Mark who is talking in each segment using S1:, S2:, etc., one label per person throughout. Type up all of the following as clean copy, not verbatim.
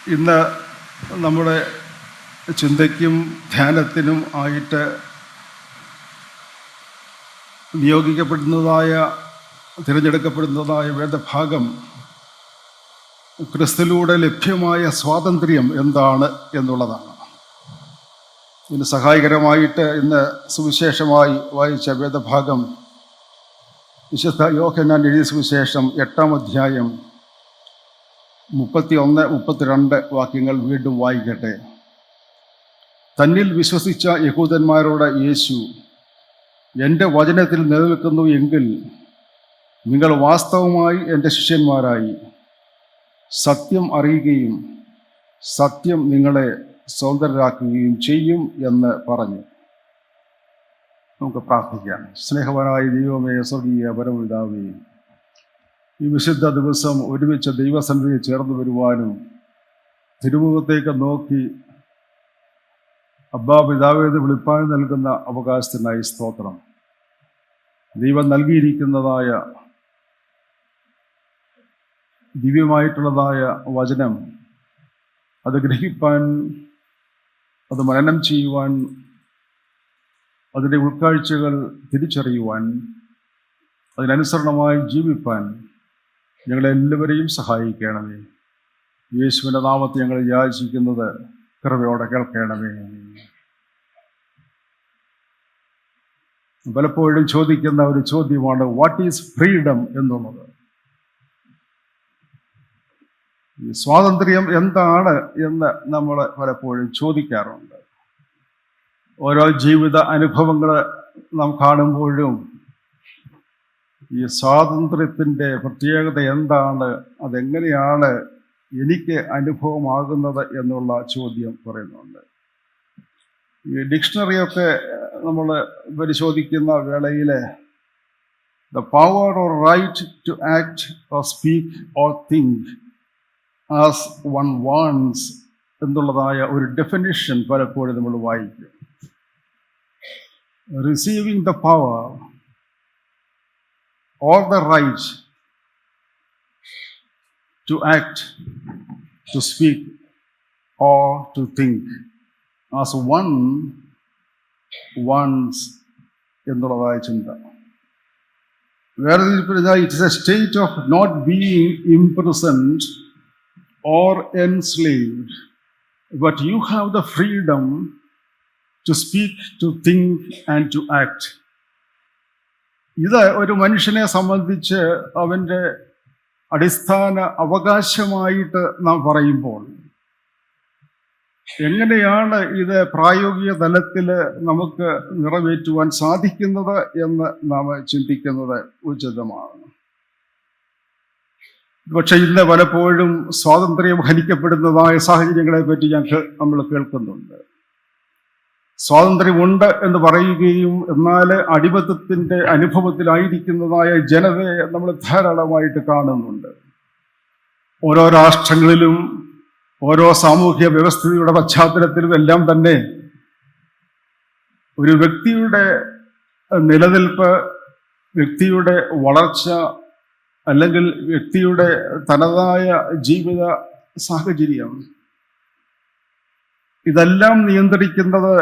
S1: ഇന്ന് നമ്മുടെ ചിന്തയ്ക്കും ധ്യാനത്തിനും ആയിട്ട് തിരഞ്ഞെടുക്കപ്പെടുന്നതായ വേദഭാഗം ക്രിസ്തുവിലൂടെ ലഭ്യമായ സ്വാതന്ത്ര്യം എന്താണ് എന്നുള്ളതാണ്. ഇതിന് സഹായകരമായിട്ട് ഇന്ന് സുവിശേഷമായി വായിച്ച വേദഭാഗം വിശുദ്ധ യോഹന്നാൻ എഴുതിയ സുവിശേഷം 8-ാം അധ്യായം 31-32 വാക്യങ്ങൾ വീണ്ടും വായിക്കട്ടെ. തന്നിൽ വിശ്വസിച്ച യഹൂദന്മാരോട് യേശു, എൻ്റെ വചനത്തിൽ നിലനിൽക്കുന്നു എങ്കിൽ നിങ്ങൾ വാസ്തവമായി എൻ്റെ ശിഷ്യന്മാരായി, സത്യം അറിയുകയും സത്യം നിങ്ങളെ സ്വതന്ത്രരാക്കുകയും ചെയ്യും എന്ന് പറഞ്ഞു. നമുക്ക് പ്രാർത്ഥിക്കാം. സ്നേഹവാനായ ദൈവമേ, സ്വർഗീയ പരമപിതാവേ, ഈ വിശുദ്ധ ദിവസം ഒരുമിച്ച് ദൈവസന്നിധിയിൽ ചേർന്ന് വരുവാനും തിരുമുഖത്തേക്ക് നോക്കി അബ്ബാ പിതാവേന്ന് വിളിപ്പാൻ നൽകുന്ന അവകാശത്തിനായി സ്തോത്രം. ദൈവം നൽകിയിരിക്കുന്നതായ ദിവ്യമായിട്ടുള്ളതായ വചനം അത് ഗ്രഹിപ്പാൻ, അത് മനനം ചെയ്യുവാൻ, അതിൻ്റെ ഉൾക്കാഴ്ചകൾ തിരിച്ചറിയുവാൻ, അതിനനുസരണമായി ജീവിപ്പാൻ ഞങ്ങളെല്ലാവരെയും സഹായിക്കണമേ. യേശുവിൻ്റെ നാമത്തിൽ ഞങ്ങൾ യാചിക്കുന്നത് കൃപയോടെ കേൾക്കണമേ. പലപ്പോഴും ചോദിക്കുന്ന ഒരു ചോദ്യമാണ് വാട്ട് ഈസ് ഫ്രീഡം എന്നുള്ളത്. സ്വാതന്ത്ര്യം എന്താണ് എന്ന് നമ്മൾ പലപ്പോഴും ചോദിക്കാറുണ്ട്. ഓരോ ജീവിത അനുഭവങ്ങൾ നാം കാണുമ്പോഴും ഈ സ്വാതന്ത്ര്യത്തിൻ്റെ പ്രത്യേകത എന്താണ്, അതെങ്ങനെയാണ് എനിക്ക് അനുഭവമാകുന്നത് എന്നുള്ള ചോദ്യം പറയുന്നുണ്ട്. ഈ ഡിക്ഷണറിയൊക്കെ നമ്മൾ പരിശോധിക്കുന്ന വേളയിൽ the power or right to act or speak or think as one wants എന്നുള്ളതായ ഒരു ഡെഫിനിഷൻ പലപ്പോഴും നമ്മൾ വായിക്കും. Receiving the power or the right to act, to speak, or to think as one wants എന്നുള്ളതായ ചിന്ത. വേറെ it is a state of not being imprisoned or enslaved, but you have the freedom to speak, to think and to act. ഇത് ഒരു മനുഷ്യനെ സംബന്ധിച്ച് അവൻ്റെ അടിസ്ഥാന അവകാശമായിട്ട് നാം പറയുമ്പോൾ എങ്ങനെയാണ് ഇത് പ്രായോഗിക തലത്തിൽ നമുക്ക് നിറവേറ്റുവാൻ സാധിക്കുന്നത് എന്ന് നാം ചിന്തിക്കുന്നത് ഉചിതമാണ്. പക്ഷെ ഇന്ന് പലപ്പോഴും സ്വാതന്ത്ര്യം ഹനിക്കപ്പെടുന്നതായ സാഹചര്യങ്ങളെ പറ്റി നമ്മൾ കേൾക്കുന്നുണ്ട്. സ്വാതന്ത്ര്യമുണ്ട് എന്ന് പറയുകയും എന്നാൽ അടിമത്തത്തിൻ്റെ അനുഭവത്തിലായിരിക്കുന്നതായ ജനതയെ നമ്മൾ ധാരാളമായിട്ട് കാണുന്നുണ്ട്. ഓരോ രാഷ്ട്രങ്ങളിലും ഓരോ സാമൂഹ്യ വ്യവസ്ഥയുടെ പശ്ചാത്തലത്തിലും എല്ലാം തന്നെ ഒരു വ്യക്തിയുടെ നിലനിൽപ്പ്, വ്യക്തിയുടെ വളർച്ച, അല്ലെങ്കിൽ വ്യക്തിയുടെ തനതായ ജീവിത സാഹചര്യം, ഇതെല്ലാം നിയന്ത്രിക്കുന്നത്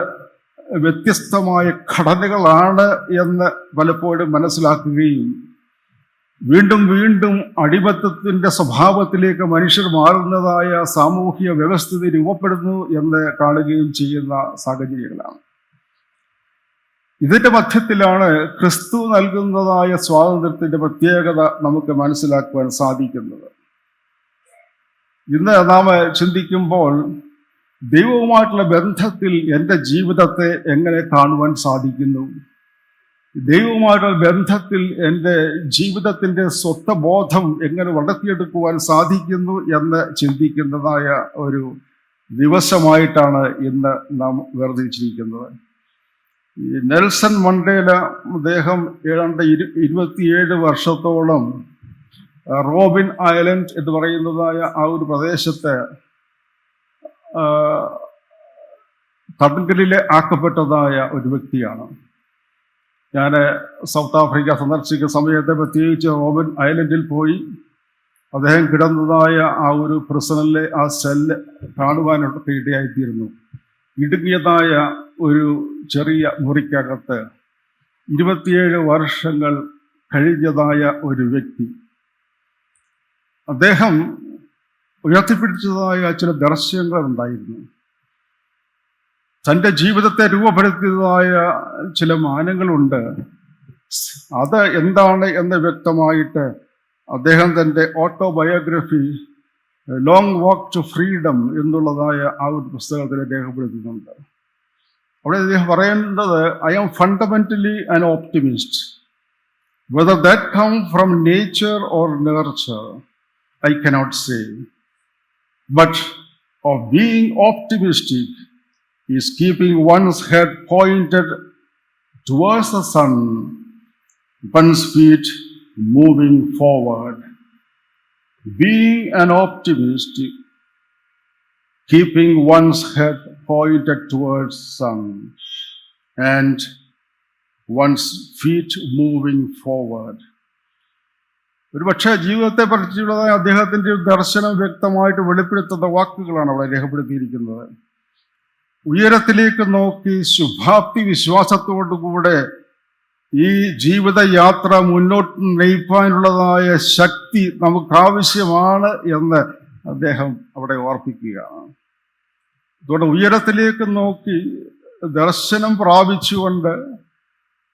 S1: വ്യത്യസ്തമായ ഘടനകളാണ് എന്ന് പലപ്പോഴും മനസ്സിലാക്കുകയും വീണ്ടും വീണ്ടും അടിമത്തത്തിൻ്റെ സ്വഭാവത്തിലേക്ക് മനുഷ്യർ മാറുന്നതായ സാമൂഹിക വ്യവസ്ഥിതി രൂപപ്പെടുന്നു എന്ന് കാണുകയും ചെയ്യുന്ന സാഹചര്യങ്ങളാണ്. ഇതിൻ്റെ മധ്യത്തിലാണ് ക്രിസ്തു നൽകുന്നതായ സ്വാതന്ത്ര്യത്തിൻ്റെ പ്രത്യേകത നമുക്ക് മനസ്സിലാക്കുവാൻ സാധിക്കുന്നത്. ഇന്ന് നാം ചിന്തിക്കുമ്പോൾ ദൈവവുമായിട്ടുള്ള ബന്ധത്തിൽ എൻ്റെ ജീവിതത്തെ എങ്ങനെ കാണുവാൻ സാധിക്കുന്നു, ദൈവവുമായിട്ടുള്ള ബന്ധത്തിൽ എൻ്റെ ജീവിതത്തിൻ്റെ സ്വത്വബോധം എങ്ങനെ വളർത്തിയെടുക്കുവാൻ സാധിക്കുന്നു എന്ന് ചിന്തിക്കുന്നതായ ഒരു ദിവസമായിട്ടാണ് ഇന്ന് നാം വേർതിരിച്ചിരിക്കുന്നത്. ഈ നെൽസൺ മണ്ടേല, അദ്ദേഹം ഏതാണ്ട് 27 വർഷത്തോളം റോബിൻ ഐലൻഡ് എന്ന് പറയുന്നതായ ആ ഒരു പ്രദേശത്ത് തടങ്കലിൽ ആക്കപ്പെട്ടതായ ഒരു വ്യക്തിയാണ്. ഞാൻ സൗത്ത് ആഫ്രിക്ക സന്ദർശിക്കുന്ന സമയത്ത് പ്രത്യേകിച്ച് റോബിൻ ഐലൻഡിൽ പോയി അദ്ദേഹം കിടന്നതായ ആ ഒരു പ്രിസണിലെ ആ സെല്ല് കാണുവാനൊക്കെ ഇടയായിത്തീരുന്നു. ഇടുങ്ങിയതായ ഒരു ചെറിയ മുറിക്കകത്ത് 27 വർഷങ്ങൾ കഴിഞ്ഞതായ ഒരു വ്യക്തി. അദ്ദേഹം ഉയർത്തിപ്പിടിച്ചതായ ചില ദർശനങ്ങൾ ഉണ്ടായിരുന്നു. തൻ്റെ ജീവിതത്തെ രൂപപ്പെടുത്തിയതായ ചില മാനങ്ങളുണ്ട്. അത് എന്താണ് എന്ന് വ്യക്തമായിട്ട് അദ്ദേഹം തൻ്റെ autobiography Long Walk to Freedom എന്നുള്ളതായ ആ ഒരു പുസ്തകത്തിൽ രേഖപ്പെടുത്തുന്നുണ്ട്. അവിടെ അദ്ദേഹം പറയേണ്ടത്, I am fundamentally an optimist. Whether that come from nature or nurture I cannot say. But of being optimistic is keeping one's head pointed towards the sun, one's feet moving forward. Being an optimist, keeping one's head pointed towards sun and one's feet moving forward. ഒരുപക്ഷെ ജീവിതത്തെ പറ്റിയുള്ളതായ അദ്ദേഹത്തിൻ്റെ ദർശനം വ്യക്തമായിട്ട് വെളിപ്പെടുത്തുന്ന വാക്കുകളാണ് അവിടെ രേഖപ്പെടുത്തിയിരിക്കുന്നത്. ഉയരത്തിലേക്ക് നോക്കി ശുഭാപ്തി വിശ്വാസത്തോടുകൂടെ ഈ ജീവിതയാത്ര മുന്നോട്ട് നയിക്കാനുള്ളതായ ശക്തി നമുക്കാവശ്യമാണ് എന്ന് അദ്ദേഹം അവിടെ ഓർപ്പിക്കുകയാണ്. അതുകൊണ്ട് ഉയരത്തിലേക്ക് നോക്കി ദർശനം പ്രാപിച്ചുകൊണ്ട്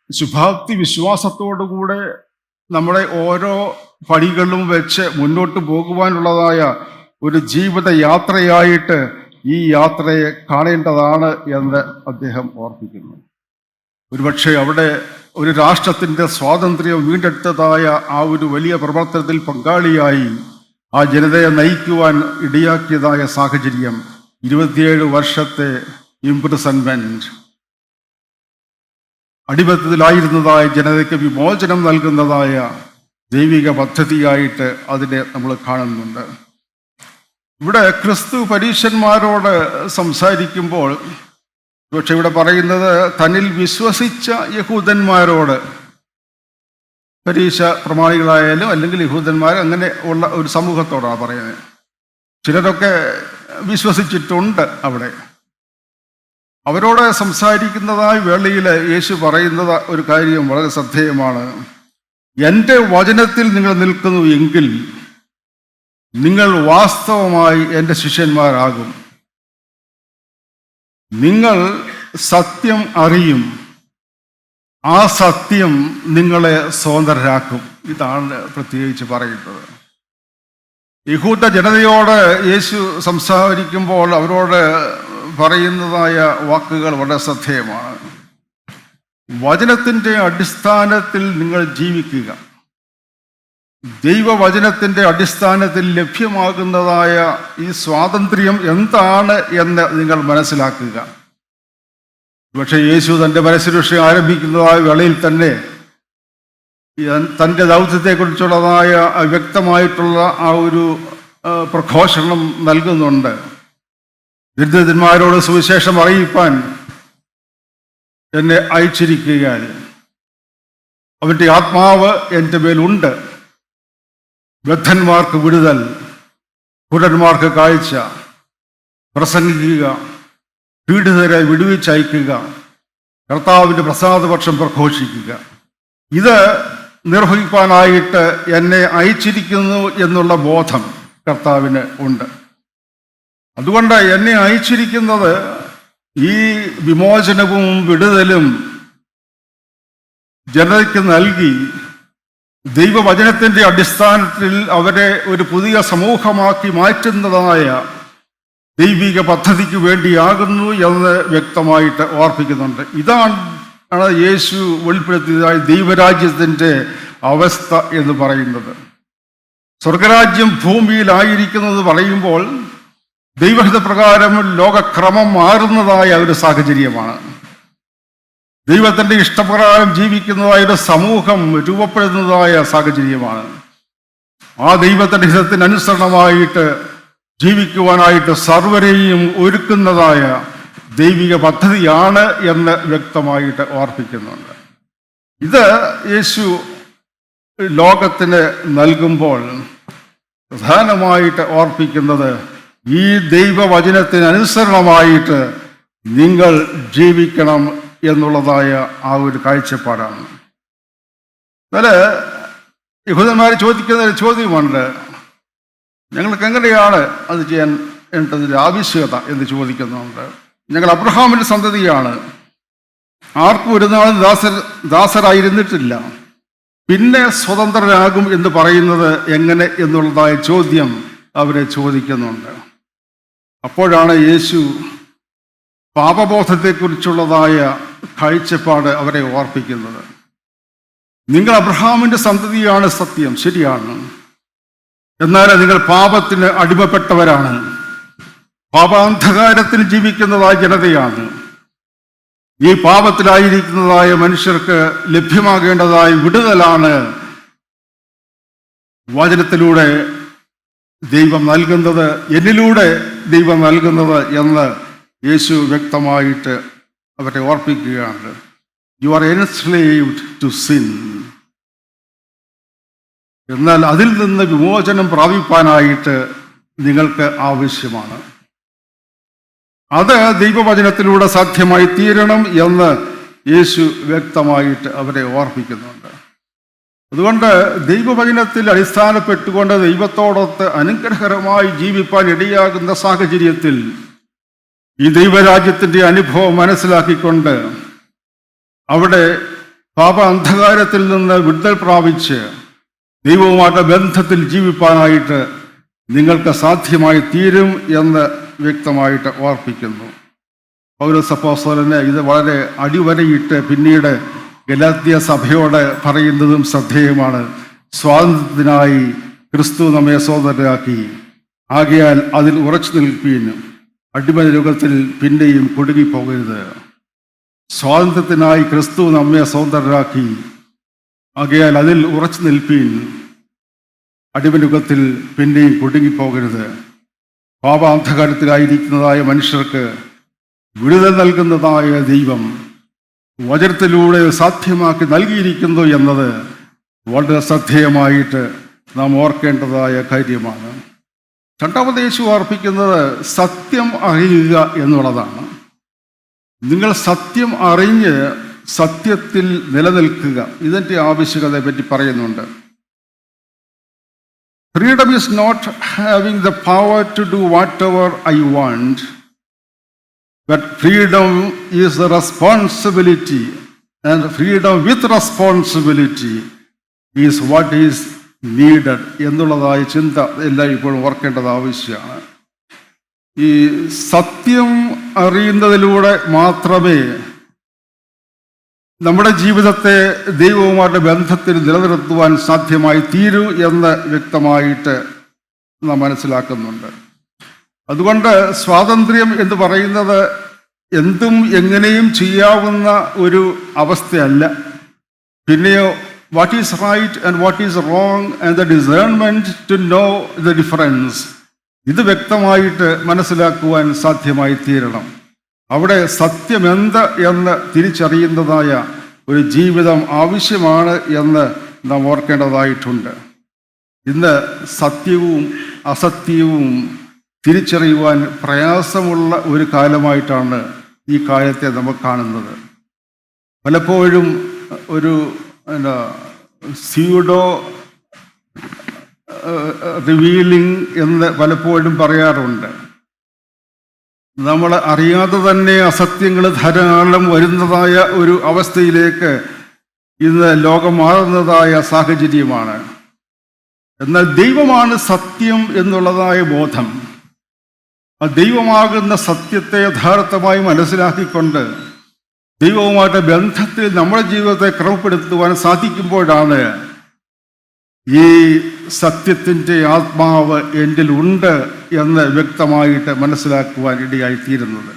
S1: ശുഭാപ്തി വിശ്വാസത്തോടുകൂടെ നമ്മുടെ ഓരോ പടികളും വെച്ച് മുന്നോട്ട് പോകുവാനുള്ളതായ ഒരു ജീവിത യാത്രയായിട്ട് ഈ യാത്രയെ കാണേണ്ടതാണ് എന്ന് അദ്ദേഹം ഓർപ്പിക്കുന്നു. ഒരുപക്ഷെ അവിടെ ഒരു രാഷ്ട്രത്തിൻ്റെ സ്വാതന്ത്ര്യം വീണ്ടെടുത്തതായ ആ ഒരു വലിയ പ്രവർത്തനത്തിൽ പങ്കാളിയായി ആ ജനതയെ നയിക്കുവാൻ ഇടയാക്കിയതായ സാഹചര്യം 27 വർഷത്തെ ഇംപ്രിസൺമെന്റ്, അടിമത്തത്തിലായിരുന്നതായ ജനതയ്ക്ക് വിമോചനം നൽകുന്നതായ ദൈവിക പദ്ധതിയായിട്ട് അതിനെ നമ്മൾ കാണുന്നുണ്ട്. ഇവിടെ ക്രിസ്തു പരീശന്മാരോട് സംസാരിക്കുമ്പോൾ പക്ഷെ ഇവിടെ പറയുന്നത് തന്നിൽ വിശ്വസിച്ച യഹൂദന്മാരോട്, പരീശ പ്രമാണികളായാലും അല്ലെങ്കിൽ യഹൂദന്മാർ അങ്ങനെ ഉള്ള ഒരു സമൂഹത്തോടാണ് പറയുന്നത്. ചിലരൊക്കെ വിശ്വസിച്ചിട്ടുണ്ട് അവിടെ. അവരോട് സംസാരിക്കുന്നതായ വേളയിൽ യേശു പറയുന്നത് ഒരു കാര്യം വളരെ ശ്രദ്ധേയമാണ്. എൻ്റെ വചനത്തിൽ നിങ്ങൾ നിൽക്കുന്നു എങ്കിൽ നിങ്ങൾ വാസ്തവമായി എൻ്റെ ശിഷ്യന്മാരാകും. നിങ്ങൾ സത്യം അറിയും, ആ സത്യം നിങ്ങളെ സ്വതന്ത്രരാക്കും. ഇതാണ് പ്രത്യേകിച്ച് പറയുന്നത്. യഹൂദ ജനതയോട് യേശു സംസാരിക്കുമ്പോൾ അവരോട് പറയുന്നതായ വാക്കുകൾ വളരെ ശ്രദ്ധേയമാണ്. വചനത്തിൻ്റെ അടിസ്ഥാനത്തിൽ നിങ്ങൾ ജീവിക്കുക. ദൈവവചനത്തിൻ്റെ അടിസ്ഥാനത്തിൽ ലഭ്യമാകുന്നതായ ഈ സ്വാതന്ത്ര്യം എന്താണ് എന്ന് നിങ്ങൾ മനസ്സിലാക്കുക. പക്ഷേ യേശു തൻ്റെ പരസ്യരക്ഷ ആരംഭിക്കുന്നതായ വേളയിൽ തന്നെ തൻ്റെ ദൗത്യത്തെക്കുറിച്ചുള്ളതായ വ്യക്തമായിട്ടുള്ള ആ ഒരു പ്രഘോഷണം നൽകുന്നുണ്ട്. ദരിദ്രന്മാരോട് സുവിശേഷം അറിയിപ്പാൻ എന്നെ അയച്ചിരിക്കുകയാൽ അവൻ്റെ ആത്മാവ് എൻ്റെ മേലുണ്ട്. ബദ്ധന്മാർക്ക് വിടുതൽ, കുരുടന്മാർക്ക് കാഴ്ച, പ്രസംഗിക്കുക, പീഡിതരെ വിടുവിച്ചയക്കുക, കർത്താവിൻ്റെ പ്രസാദപക്ഷം പ്രഘോഷിക്കുക. ഇത് നിർവഹിക്കാനായിട്ട് എന്നെ അയച്ചിരിക്കുന്നു എന്നുള്ള ബോധം കർത്താവിന് ഉണ്ട്. അതുകൊണ്ട് എന്നെ അയച്ചിരിക്കുന്നത് ഈ വിമോചനവും വിടുതലും ജനതയ്ക്ക് നൽകി ദൈവവചനത്തിൻ്റെ അടിസ്ഥാനത്തിൽ അവരെ ഒരു പുതിയ സമൂഹമാക്കി മാറ്റുന്നതായ ദൈവിക പദ്ധതിക്ക് വേണ്ടിയാകുന്നു എന്ന് വ്യക്തമായിട്ട് ഓർപ്പിക്കുന്നുണ്ട്. ഇതാണ് യേശു വെളിപ്പെടുത്തിയതായ ദൈവരാജ്യത്തിൻ്റെ അവസ്ഥ എന്ന് പറയുന്നത്. സ്വർഗരാജ്യം ഭൂമിയിലായിരിക്കുന്നത് പറയുമ്പോൾ ദൈവഹിത പ്രകാരം ലോകക്രമം മാറുന്നതായ ഒരു സാഹചര്യമാണ്. ദൈവത്തിൻ്റെ ഇഷ്ടപ്രകാരം ജീവിക്കുന്നതായ ഒരു സമൂഹം രൂപപ്പെടുന്നതായ സാഹചര്യമാണ്. ആ ദൈവത്തിൻ്റെ ഹിതത്തിനനുസരണമായിട്ട് ജീവിക്കുവാനായിട്ട് സർവരെയും ഒരുക്കുന്നതായ ദൈവിക പദ്ധതിയാണ് എന്ന് വ്യക്തമായിട്ട് ഓർപ്പിക്കുന്നുണ്ട്. ഇത് യേശു ലോകത്തിന് നൽകുമ്പോൾ പ്രധാനമായിട്ട് ഓർപ്പിക്കുന്നത് ഈ ദൈവവചനത്തിന് അനുസരണമായിട്ട് നിങ്ങൾ ജീവിക്കണം എന്നുള്ളതായ ആ ഒരു കാഴ്ചപ്പാടാണ്. എന്നാൽ യഹൂദന്മാർ ചോദിക്കുന്ന ഒരു ചോദ്യമുണ്ട്, ഞങ്ങൾക്ക് എങ്ങനെയാണ് അത് ചെയ്യാൻ വേണ്ടതിൻ്റെ ആവശ്യകത എന്ന് ചോദിക്കുന്നുണ്ട്. ഞങ്ങൾ അബ്രഹാമിൻ്റെ സന്തതിയാണ്, ആർക്കും ഒരു നാളും ദാസരായിരുന്നിട്ടില്ല, പിന്നെ സ്വതന്ത്രരാകും എന്ന് പറയുന്നത് എങ്ങനെ എന്നുള്ളതായ ചോദ്യം അവരെ ചോദിക്കുന്നുണ്ട്. അപ്പോഴാണ് യേശു പാപബോധത്തെക്കുറിച്ചുള്ളതായ കാഴ്ചപ്പാട് അവരെ ഓർപ്പിക്കുന്നത്. നിങ്ങൾ അബ്രഹാമിൻ്റെ സന്തതിയാണ്, സത്യം, ശരിയാണ്. എന്നാൽ നിങ്ങൾ പാപത്തിന് അടിമപ്പെട്ടവരാണ്, പാപാന്ധകാരത്തിൽ ജീവിക്കുന്നതായ ജനതയാണ്. ഈ പാപത്തിലായിരിക്കുന്നതായ മനുഷ്യർക്ക് ലഭ്യമാകേണ്ടതായ വിടുതലാണ് വചനത്തിലൂടെ ദൈവം നൽകുന്നത്, എന്നിലൂടെ ദൈവം നൽകുന്നത് എന്ന് യേശു വ്യക്തമായിട്ട് അവരെ ഓർപ്പിക്കുകയാണ്. You are enslaved to sin. എന്നാൽ അതിൽ നിന്ന് വിമോചനം പ്രാപിപ്പാനായിട്ട് നിങ്ങൾക്ക് ആവശ്യമാണ്. അത് ദൈവവചനത്തിലൂടെ സാധ്യമായി തീരണം എന്ന് യേശു വ്യക്തമായിട്ട് അവരെ ഓർപ്പിക്കുന്നുണ്ട്. അതുകൊണ്ട് ദൈവവചനത്തിൽ അടിസ്ഥാനപ്പെട്ടുകൊണ്ട് ദൈവത്തോടൊത്ത് അനുഗ്രഹകരമായി ജീവിപ്പാൻ ഇടയാകുന്ന സാഹചര്യത്തിൽ ഈ ദൈവരാജ്യത്തിൻ്റെ അനുഭവം മനസ്സിലാക്കിക്കൊണ്ട് അവിടെ പാപ അന്ധകാരത്തിൽ നിന്ന് വിടുതൽ പ്രാപിച്ച് ദൈവവുമായിട്ട് ബന്ധത്തിൽ ജീവിപ്പാനായിട്ട് നിങ്ങൾക്ക് സാധ്യമായി തീരും എന്ന് വ്യക്തമായിട്ട് ഓർപ്പിക്കുന്നു. പൗലോസ് അപ്പോസ്തലന് ഇത് വളരെ അടിവരയിട്ട് പിന്നീട് ഗലാത്യ സഭയോട് പറയുന്നതും ശ്രദ്ധേയമാണ്. സ്വാതന്ത്ര്യത്തിനായി ക്രിസ്തു നമ്മെ സ്വതന്ത്രരാക്കി, ആകയാൽ അതിൽ ഉറച്ചു നിൽപ്പീൻ, അടിമരോഗത്തിൽ പിന്നെയും കുടുങ്ങിപ്പോകരുത്. സ്വാതന്ത്ര്യത്തിനായി ക്രിസ്തു നമ്മെ സ്വതന്ത്രരാക്കി, ആകയാൽ അതിൽ ഉറച്ചു നിൽപ്പീൻ, അടിമരുഗത്തിൽ പിന്നെയും കുടുങ്ങിപ്പോകരുത്. പാപാന്ധകാരത്തിലായിരിക്കുന്നതായ മനുഷ്യർക്ക് വിടുതൽ നൽകുന്നതായ ദൈവം വചനത്തിലൂടെ സാധ്യമാക്കി നൽകിയിരിക്കുന്നു എന്നത് വളരെ ശ്രദ്ധേയമായിട്ട് നാം ഓർക്കേണ്ടതായ കാര്യമാണ്. രണ്ടാമത് യേശു അർപ്പിക്കുന്നത് സത്യം അറിയുക എന്നുള്ളതാണ്. നിങ്ങൾ സത്യം അറിഞ്ഞ് സത്യത്തിൽ നിലനിൽക്കുക, ഇതിൻ്റെ ആവശ്യകതയെ പറ്റി പറയുന്നുണ്ട്. Freedom is not having the power to do whatever I want, but freedom is the responsibility, and freedom with responsibility is what is needed എന്നുള്ളതായ ചിന്ത എല്ലാം ഇപ്പോഴും ഓർക്കേണ്ടത് ആവശ്യമാണ്. ഈ സത്യം അറിയുന്നതിലൂടെ മാത്രമേ നമ്മുടെ ജീവിതത്തെ ദൈവവുമായിട്ട് ബന്ധത്തിൽ നിലനിർത്തുവാൻ സാധ്യമായി തീരൂ എന്ന് വ്യക്തമായിട്ട് നാം മനസ്സിലാക്കുന്നുണ്ട്. അതുകൊണ്ട് സ്വാതന്ത്ര്യം എന്ന് പറയുന്നത് എന്തും എങ്ങനെയും ചെയ്യാവുന്ന ഒരു അവസ്ഥയല്ല. പിന്നെയോ what is right and what is wrong and the discernment to know the difference, ഇത് വ്യക്തമായിട്ട് മനസ്സിലാക്കുവാൻ സാധ്യമായി തീരണം. അവിടെ സത്യമെന്ത് എന്ന് തിരിച്ചറിയുന്നതായ ഒരു ജീവിതം ആവശ്യമാണ് എന്ന് നാം ഓർക്കേണ്ടതായിട്ടുണ്ട്. ഇന്ന് സത്യവും അസത്യവും തിരിച്ചറിയുവാൻ പ്രയാസമുള്ള ഒരു കാലമായിട്ടാണ് ഈ കാലത്തെ നമുക്ക് കാണുന്നത്. പലപ്പോഴും ഒരു സ്യൂഡോ റിവീലിംഗ് എന്ന് പലപ്പോഴും പറയാറുണ്ട്. നമ്മൾ അറിയാതെ തന്നെ അസത്യങ്ങൾ ധാരാളം വരുന്നതായ ഒരു അവസ്ഥയിലേക്ക് ഇന്ന് ലോകം മാറുന്നതായ സാഹചര്യമാണ്. എന്നാൽ ദൈവമാണ് സത്യം എന്നുള്ളതായ ബോധം, ആ ദൈവമാകുന്ന സത്യത്തെ യഥാർത്ഥമായി മനസ്സിലാക്കിക്കൊണ്ട് ദൈവവുമായിട്ട് ബന്ധത്തിൽ നമ്മുടെ ജീവിതത്തെ ക്രമപ്പെടുത്തുവാൻ സാധിക്കുമ്പോഴാണ് ഈ സത്യത്തിൻ്റെ ആത്മാവ് എന്നിൽ ഉണ്ട് എന്ന് വ്യക്തമായിട്ട് മനസ്സിലാക്കുവാൻ ഇടയായിത്തീരുന്നത്.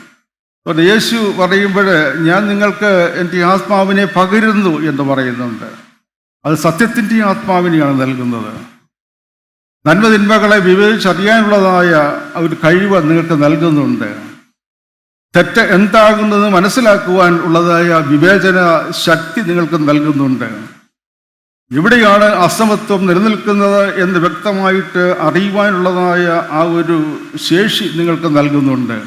S1: അതുകൊണ്ട് യേശു പറയുമ്പോൾ ഞാൻ നിങ്ങൾക്ക് എൻ്റെ ആത്മാവിനെ പകരുന്നു എന്ന് പറയുന്നുണ്ട്. അത് സത്യത്തിൻ്റെ ആത്മാവിനെയാണ് നൽകുന്നത്. നന്മതിന്മകളെ വിവേചിച്ചറിയാനുള്ളതായ ഒരു കഴിവ് നിങ്ങൾക്ക് നൽകുന്നുണ്ട്. തെറ്റ് എന്താകുന്നത് മനസ്സിലാക്കുവാൻ ഉള്ളതായ വിവേചന ശക്തി നിങ്ങൾക്ക് നൽകുന്നുണ്ട്. എവിടെയാണ് അസമത്വം നിലനിൽക്കുന്നത് എന്ന് വ്യക്തമായിട്ട് അറിയുവാനുള്ളതായ ആ ഒരു ശേഷി നിങ്ങൾക്ക് നൽകുന്നുണ്ട്.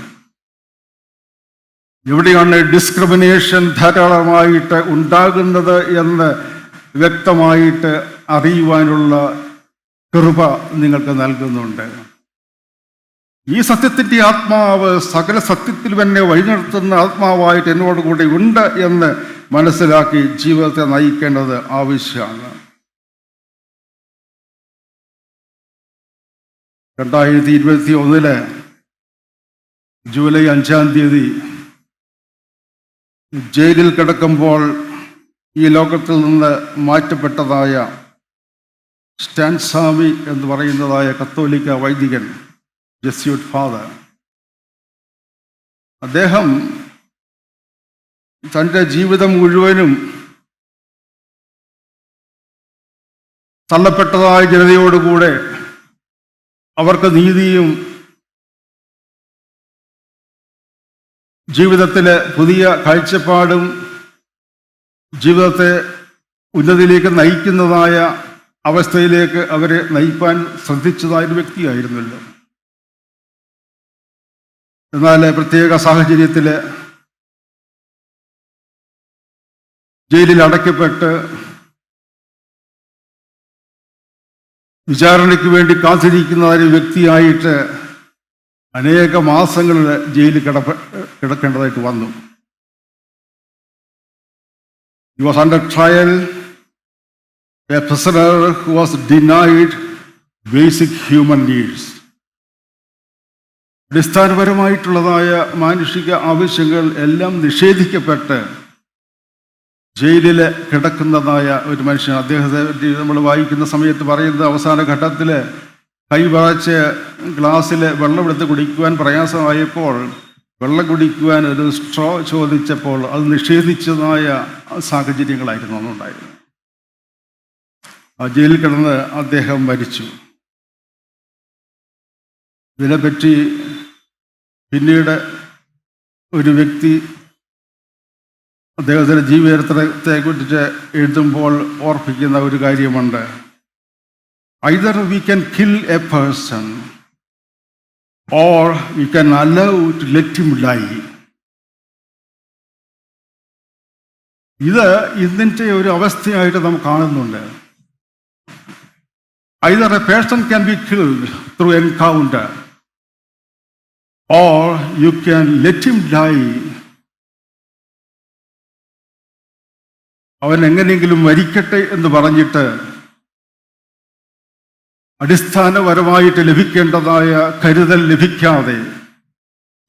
S1: എവിടെയാണ് ഡിസ്ക്രിമിനേഷൻ ധാരാളമായിട്ട് ഉണ്ടാകുന്നത് എന്ന് വ്യക്തമായിട്ട് അറിയുവാനുള്ള കൃപ നിങ്ങൾക്ക് നൽകുന്നുണ്ട്. ഈ സത്യത്തിൻ്റെ ആത്മാവ് സകല സത്യത്തിലും എന്നെ വഴി നടത്തുന്ന ആത്മാവായിട്ട് എന്നോട് കൂടി ഉണ്ട് എന്ന് മനസ്സിലാക്കി ജീവിതത്തെ നയിക്കേണ്ടത് ആവശ്യമാണ്. 2021 ജൂലൈ 5 ജയിലിൽ കിടക്കുമ്പോൾ ഈ ലോകത്തിൽ നിന്ന് മാറ്റപ്പെട്ടതായ സ്റ്റാൻ സ്വാമി എന്ന് പറയുന്നതായ കത്തോലിക്ക വൈദികൻ, ജെസ്യൂട്ട് ഫാദർ, അദ്ദേഹം തൻ്റെ ജീവിതം മുഴുവനും തള്ളപ്പെട്ടതായ ജനതയോടുകൂടെ അവർക്ക് നീതിയും ജീവിതത്തിലെ പുതിയ കാഴ്ചപ്പാടും ജീവിതത്തെ ഉന്നതിയിലേക്ക് നയിക്കുന്നതായ അവസ്ഥയിലേക്ക് അവരെ നയിപ്പാൻ ശ്രദ്ധിച്ചതായൊരു വ്യക്തിയായിരുന്നല്ലോ. എന്നാൽ പ്രത്യേക സാഹചര്യത്തിൽ ജയിലിൽ അടയ്ക്കപ്പെട്ട് വിചാരണയ്ക്ക് വേണ്ടി കാത്തിരിക്കുന്ന ഒരു വ്യക്തിയായിട്ട് അനേക മാസങ്ങളിൽ ജയിലിൽ കിടക്കേണ്ടതായിട്ട് വന്നു. He was under trial, a prisoner who was denied basic human needs. അടിസ്ഥാനപരമായിട്ടുള്ളതായ മാനുഷിക ആവശ്യങ്ങൾ എല്ലാം നിഷേധിക്കപ്പെട്ട് ജയിലിൽ കിടക്കുന്നതായ ഒരു മനുഷ്യൻ. അദ്ദേഹത്തെ നമ്മൾ വായിക്കുന്ന സമയത്ത് പറയുന്നത് അവസാന ഘട്ടത്തിൽ കൈ വറച്ച് ഗ്ലാസ്സിൽ വെള്ളമെടുത്ത് കുടിക്കുവാൻ പ്രയാസമായപ്പോൾ വെള്ളം കുടിക്കുവാൻ ഒരു സ്ട്രോ ചോദിച്ചപ്പോൾ അത് നിഷേധിച്ചതായ സാഹചര്യങ്ങളായിരുന്നു അന്നുണ്ടായിരുന്നത്. ആ ജയിലിൽ കിടന്ന് അദ്ദേഹം മരിച്ചു. ഇതിനെപ്പറ്റി പിന്നീട് ഒരു വ്യക്തി അദ്ദേഹത്തിൻ്റെ ജീവചരിത്രത്തെക്കുറിച്ച് എഴുതുമ്പോൾ ഓർപ്പിക്കുന്ന ഒരു കാര്യമുണ്ട്. Either we can kill a person or we can allow to let him die. ഇത് ഇതിൻ്റെ ഒരു അവസ്ഥയായിട്ട് നാം കാണുന്നുണ്ട്. Either a person can be killed through encounter or you can let him die. അവൻ എങ്ങനെയെങ്കിലും മരിക്കട്ടെ എന്ന് പറഞ്ഞിട്ട് അടിസ്ഥാനപരമായിട്ട് ലഭിക്കേണ്ടതായ കരുതൽ ലഭിക്കാതെ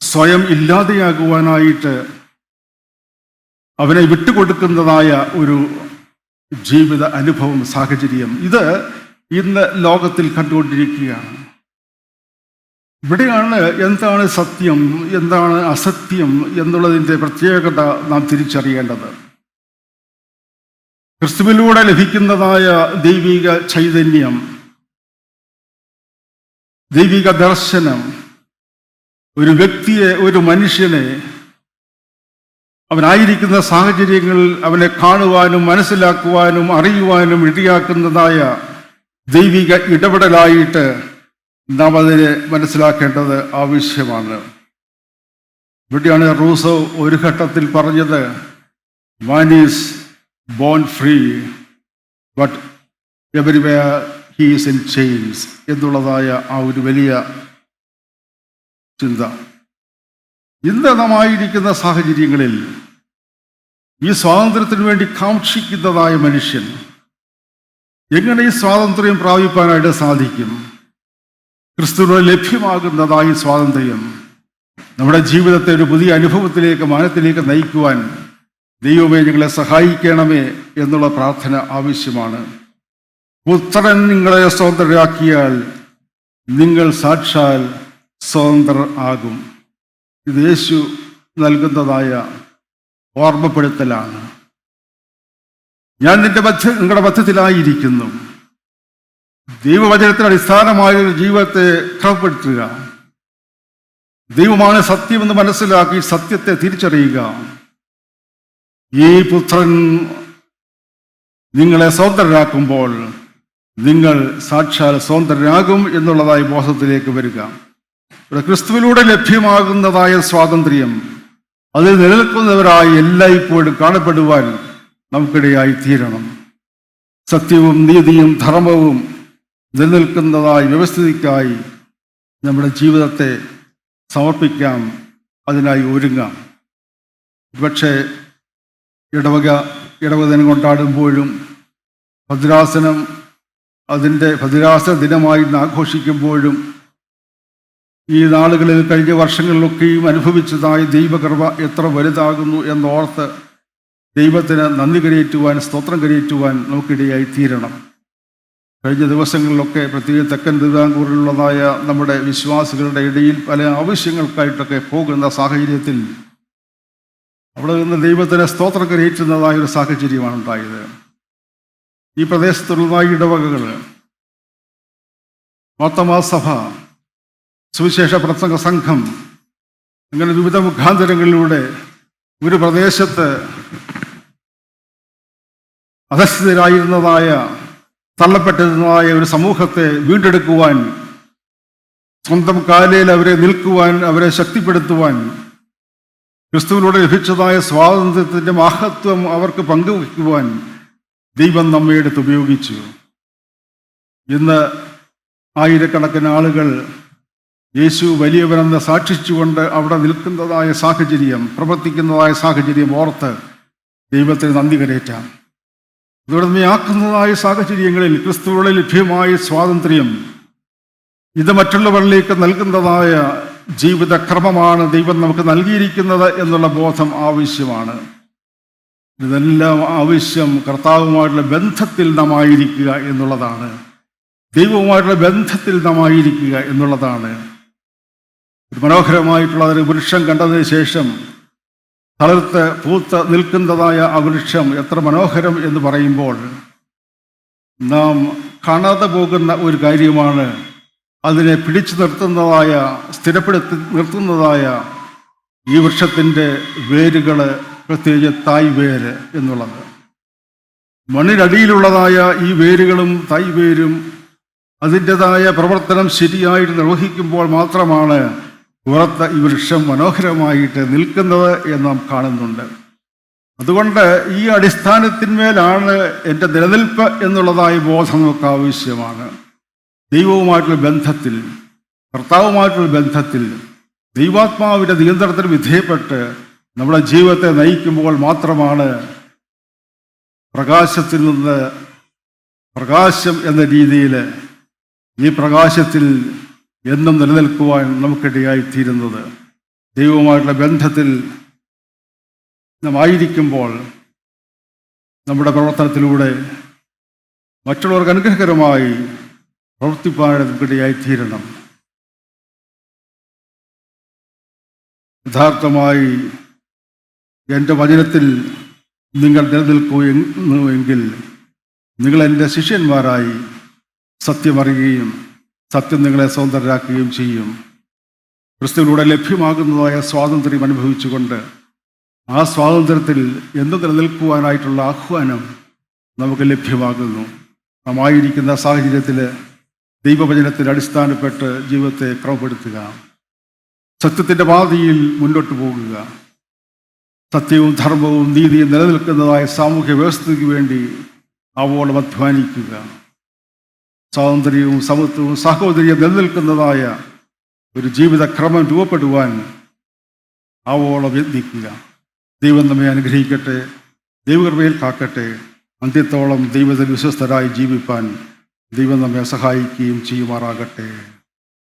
S1: സ്വയം ഇല്ലാതെയാകുവാനായിട്ട് അവനെ വിട്ടുകൊടുക്കുന്നതായ ഒരു ജീവിത അനുഭവം, സാഹചര്യം ഇത് ഇന്ന് ലോകത്തിൽ കണ്ടുകൊണ്ടിരിക്കുകയാണ്. ഇവിടെയാണ് എന്താണ് സത്യം, എന്താണ് അസത്യം എന്നുള്ളതിൻ്റെ പ്രത്യേകത നാം തിരിച്ചറിയേണ്ടത്. ക്രിസ്തുവിലൂടെ ലഭിക്കുന്നതായ ദൈവിക ചൈതന്യം, ദൈവിക ദർശനം ഒരു വ്യക്തിയെ, ഒരു മനുഷ്യനെ അവനായിരിക്കുന്ന സാഹചര്യങ്ങളിൽ അവനെ കാണുവാനും മനസ്സിലാക്കുവാനും അറിയുവാനും ഇടയാക്കുന്നതായ ദൈവിക ഇടപെടലായിട്ട് നാം അതിനെ മനസ്സിലാക്കേണ്ടത് ആവശ്യമാണ്. ഇവിടെയാണ് റൂസോ ഒരു ഘട്ടത്തിൽ പറഞ്ഞത്, man is born free but everywhere he is in chains എന്നുള്ളതായ ആ ഒരു വലിയ ചിന്ത. ഇന്ന് നാം ആയിരിക്കുന്ന സാഹചര്യങ്ങളിൽ ഈ സ്വാതന്ത്ര്യത്തിന് വേണ്ടി കാക്ഷിക്കുന്നതായ മനുഷ്യൻ എങ്ങനെ ഈ സ്വാതന്ത്ര്യം പ്രാപിപ്പാനായിട്ട് സാധിക്കും? ക്രിസ്തുവിന് ലഭ്യമാകുന്നതായ സ്വാതന്ത്ര്യം നമ്മുടെ ജീവിതത്തെ ഒരു പുതിയ അനുഭവത്തിലേക്ക്, മാനത്തിലേക്ക് നയിക്കുവാൻ ദൈവമേ ഞങ്ങളെ സഹായിക്കണമേ എന്നുള്ള പ്രാർത്ഥന ആവശ്യമാണ്. പുത്രൻ നിങ്ങളെ സ്വതന്ത്രരാക്കിയാൽ നിങ്ങൾ സാക്ഷാൽ സ്വതന്ത്രർ ആകും. ഇത് യേശു നൽകുന്നതായ ഓർമ്മപ്പെടുത്തലാണ്. ഞാൻ നിങ്ങളുടെ മധ്യത്തിലായിരിക്കുന്നു. ദൈവവചനത്തിന് അടിസ്ഥാനമായ ഒരു ജീവിതത്തെ ക്രമപ്പെടുത്തുക. ദൈവമാണ് സത്യമെന്ന് മനസ്സിലാക്കി സത്യത്തെ തിരിച്ചറിയുക. ഈ പുത്രൻ നിങ്ങളെ സ്വതന്ത്രരാക്കുമ്പോൾ നിങ്ങൾ സാക്ഷാൽ സ്വതന്ത്രരാകും എന്നുള്ളതായ ബോധത്തിലേക്ക് വരിക. ഇവിടെ ക്രിസ്തുവിലൂടെ ലഭ്യമാകുന്നതായ സ്വാതന്ത്ര്യം അതിൽ നിലനിൽക്കുന്നവരായി എല്ലായ്പ്പോഴും കാണപ്പെടുവാൻ നമുക്കിടയായി തീരണം. സത്യവും നീതിയും ധർമ്മവും നിലനിൽക്കുന്നതായി വ്യവസ്ഥിതിക്കായി നമ്മുടെ ജീവിതത്തെ സമർപ്പിക്കാം, അതിനായി ഒരുങ്ങാം. പക്ഷേ ഇടവക ദിനം കൊണ്ടാടുമ്പോഴും ഭദ്രാസനം അതിൻ്റെ ഭദ്രാസന ദിനമായി ആഘോഷിക്കുമ്പോഴും ഈ നാളുകളിൽ കഴിഞ്ഞ വർഷങ്ങളിലൊക്കെയും അനുഭവിച്ചതായി ദൈവകൃപ എത്ര വലുതാകുന്നു എന്നോർത്ത് ദൈവത്തിന് നന്ദി കരയേറ്റുവാൻ, സ്തോത്രം കരയേറ്റുവാൻ നമുക്കിടയായി തീരണം. കഴിഞ്ഞ ദിവസങ്ങളിലൊക്കെ പ്രത്യേക തെക്കൻ തിരുവിതാംകൂറിലുള്ളതായ നമ്മുടെ വിശ്വാസികളുടെ ഇടയിൽ പല ആവശ്യങ്ങൾക്കായിട്ടൊക്കെ പോകുന്ന സാഹചര്യത്തിൽ അവിടെ നിന്ന് ദൈവത്തിന് സ്തോത്രം കരയേറ്റുന്നതായ ഒരു സാഹചര്യമാണ് ഉണ്ടായത്. ഈ പ്രദേശത്തുള്ളതായ ഇടവകകൾ, മാർത്തോമാ സഭ, സുവിശേഷ പ്രസംഗ സംഘം, അങ്ങനെ വിവിധ മുഖാന്തരങ്ങളിലൂടെ ഒരു പ്രദേശത്ത് അധസ്ഥിതരായിരുന്നതായ, തള്ളപ്പെട്ടിരുന്നതായ ഒരു സമൂഹത്തെ വീണ്ടെടുക്കുവാൻ, സ്വന്തം കാലിൽ അവരെ നിൽക്കുവാൻ, അവരെ ശക്തിപ്പെടുത്തുവാൻ, ക്രിസ്തുവിലൂടെ ലഭിച്ചതായ സ്വാതന്ത്ര്യത്തിൻ്റെ മഹത്വം അവർക്ക് പങ്കുവയ്ക്കുവാൻ ദൈവം നമ്മെ എടുത്ത് ഉപയോഗിച്ചു. ഇന്ന് ആയിരക്കണക്കിന് ആളുകൾ യേശു വലിയവനെന്ന് സാക്ഷിച്ചുകൊണ്ട് അവിടെ നിൽക്കുന്നതായ സാഹചര്യം, പ്രവർത്തിക്കുന്നതായ സാഹചര്യം ഓർത്ത് ദൈവത്തിന് നന്ദി കരയേറ്റാം. ദുർമയാക്കുന്നതായ സാഹചര്യങ്ങളിൽ ക്രിസ്തുവിലൂടെ ലഭ്യമായ സ്വാതന്ത്ര്യം ഇത് മറ്റുള്ളവരിലേക്ക് നൽകുന്നതായ ജീവിതക്രമമാണ് ദൈവം നമുക്ക് നൽകിയിരിക്കുന്നത് എന്നുള്ള ബോധം ആവശ്യമാണ്. ഇതെല്ലാം ആവശ്യം കർത്താവുമായിട്ടുള്ള ബന്ധത്തിൽ നാം ആയിരിക്കുക എന്നുള്ളതാണ്. ദൈവവുമായിട്ടുള്ള ബന്ധത്തിൽ നാം ആയിരിക്കുക എന്നുള്ളതാണ്. മനോഹരമായിട്ടുള്ള ഒരു വൃക്ഷം കണ്ടതിന് ശേഷം തളിർത്ത് പൂത്ത് നിൽക്കുന്നതായ ആ വൃക്ഷം എത്ര മനോഹരം എന്ന് പറയുമ്പോൾ നാം കാണാതെ പോകുന്ന ഒരു കാര്യമാണ് അതിനെ പിടിച്ചു നിർത്തുന്നതായ, സ്ഥിരപ്പെടുത്തി നിർത്തുന്നതായ ഈ വൃക്ഷത്തിൻ്റെ വേരുകൾ, പ്രത്യേകിച്ച് തായ് വേര് എന്നുള്ളത്. മണ്ണിനടിയിലുള്ളതായ ഈ വേരുകളും തായ് വേരും അതിൻ്റെതായ പ്രവർത്തനം ശരിയായിട്ട് നിർവഹിക്കുമ്പോൾ മാത്രമാണ് പുറത്ത് ഈ വൃക്ഷം മനോഹരമായിട്ട് നിൽക്കുന്നത് എന്ന് നാം കാണുന്നുണ്ട്. അതുകൊണ്ട് ഈ അടിസ്ഥാനത്തിന്മേലാണ് എൻ്റെ നിലനിൽപ്പ് എന്നുള്ളതായ ബോധം നമുക്ക് ആവശ്യമാണ്. ദൈവവുമായിട്ടുള്ള ബന്ധത്തിൽ, കർത്താവുമായിട്ടുള്ള ബന്ധത്തിൽ, ദൈവാത്മാവിൻ്റെ നിയന്ത്രണത്തിന് വിധേയപ്പെട്ട് നമ്മുടെ ജീവിതത്തെ നയിക്കുമ്പോൾ മാത്രമാണ് പ്രകാശത്തിൽ നിന്ന് പ്രകാശം എന്ന രീതിയിൽ ഈ പ്രകാശത്തിൽ എന്നും നിലനിൽക്കുവാൻ നമുക്കിടയായിത്തീരുന്നത്. ദൈവവുമായിട്ടുള്ള ബന്ധത്തിൽ നാം ആയിരിക്കുമ്പോൾ നമ്മുടെ പ്രവർത്തനത്തിലൂടെ മറ്റുള്ളവർക്ക് അനുഗ്രഹകരമായി പ്രവർത്തിപ്പാൻ നമുക്കിടയായിത്തീരണം. യഥാർത്ഥമായി എൻ്റെ വചനത്തിൽ നിങ്ങൾ നിലനിൽക്കുമെങ്കിൽ നിങ്ങൾ എൻ്റെ ശിഷ്യന്മാരായി സത്യമറിയുകയും സത്യം നിങ്ങളെ സ്വതന്ത്രരാക്കുകയും ചെയ്യും. ക്രിസ്തുവിലൂടെ ലഭ്യമാകുന്നതായ സ്വാതന്ത്ര്യം അനുഭവിച്ചുകൊണ്ട് ആ സ്വാതന്ത്ര്യത്തിൽ എന്ത് നിലനിൽക്കുവാനായിട്ടുള്ള ആഹ്വാനം നമുക്ക് ലഭ്യമാകുന്നു. നാം ആയിരിക്കുന്ന സാഹചര്യത്തിൽ ദൈവവചനത്തിൽ അടിസ്ഥാനപ്പെട്ട് ജീവിതത്തെ ക്രമപ്പെടുത്തുക, സത്യത്തിൻ്റെ പാതയിൽ മുന്നോട്ട് പോകുക, സത്യവും ധർമ്മവും നീതിയും നിലനിൽക്കുന്നതായ സാമൂഹ്യ വ്യവസ്ഥയ്ക്ക് വേണ്ടി ആവോളം അധ്വാനിക്കുക, സ്വാതന്ത്ര്യവും സമത്വവും സഹോദര്യവും നിലനിൽക്കുന്നതായ ഒരു ജീവിതക്രമം രൂപപ്പെടുവാൻ ആവോളം യത്നിക്കുക. ദൈവം നമ്മെ അനുഗ്രഹിക്കട്ടെ, ദൈവകൃപയിൽ കാക്കട്ടെ. അന്ത്യത്തോളം ദൈവത്തിൽ വിശ്വസ്തരായി ജീവിപ്പാൻ ദൈവം നമ്മെ സഹായിക്കുകയും ചെയ്യുമാറാകട്ടെ.